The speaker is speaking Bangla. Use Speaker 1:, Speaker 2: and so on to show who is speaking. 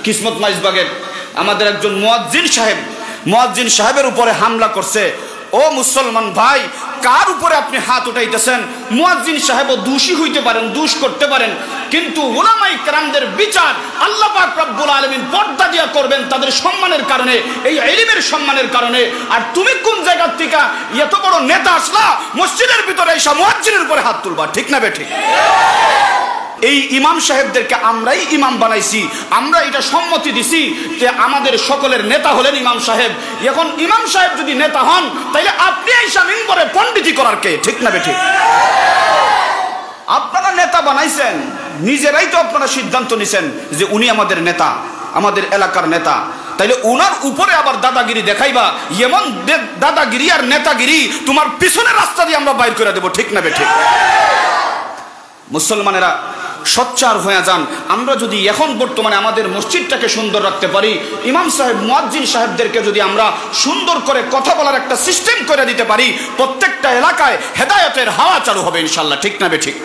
Speaker 1: কিসমত মাইজবাগের আমাদের একজন মুয়াজ্জিন সাহেবের উপরে হামলা করছে। ও মুসলমান ভাই, কার উপরে আপনি হাত উঠাইতেছেন? মুয়াজ্জিন সাহেবও দোষী হইতে পারেন, দোষ করতে পারেন, কিন্তু উলামায়ে কেরামদের বিচার আল্লাহ পাক রব্বুল আলামিন পর্দা দিয়া করবেন তাদের সম্মানের কারণে, এই ইলমের সম্মানের কারণে। আর তুমি কোন জায়গা থেকে এত বড় নেতা আসলা মসজিদের ভিতরে এসে মুয়াজ্জিনের উপরে হাত তুলবা? ঠিক না বেঠিক? এই ইমাম সাহেবদেরকে আমরাই ইমাম বানাইছি, আমরা এটা সম্মতি দিছি যে আমাদের সকলের নেতা হলেন ইমাম সাহেব। এখন ইমাম সাহেব যদি নেতা হন তাইলে আপনি আইসা মিম্বরে পণ্ডিতি করার কে? ঠিক না বেঠিক? আপনারা নেতা বানাইছেন, নিজেরাই তো আপনারা সিদ্ধান্ত নিছেন যে উনি আমাদের নেতা, আমাদের এলাকার নেতা, তাইলে উনার উপরে আবার দাদাগিরি দেখাইবা? এমন দাদাগিরি আর নেতাগিরি তোমার পিছনের রাস্তা দিয়ে আমরা বাইর করে দেব। ঠিক না বেঠিক? মুসলমানেরা সোচ্চার হয়ে যান। আমরা যদি এখন বর্তমানে আমাদের মসজিদটাকে সুন্দর রাখতে পারি, ইমাম সাহেব মুয়াজ্জিন সাহেবদেরকে যদি আমরা সুন্দর করে কথা বলার একটা সিস্টেম করে দিতে পারি, প্রত্যেকটা এলাকায় হেদায়েতের হাওয়া চালু হবে ইনশাআল্লাহ। ঠিক না বেঠিক?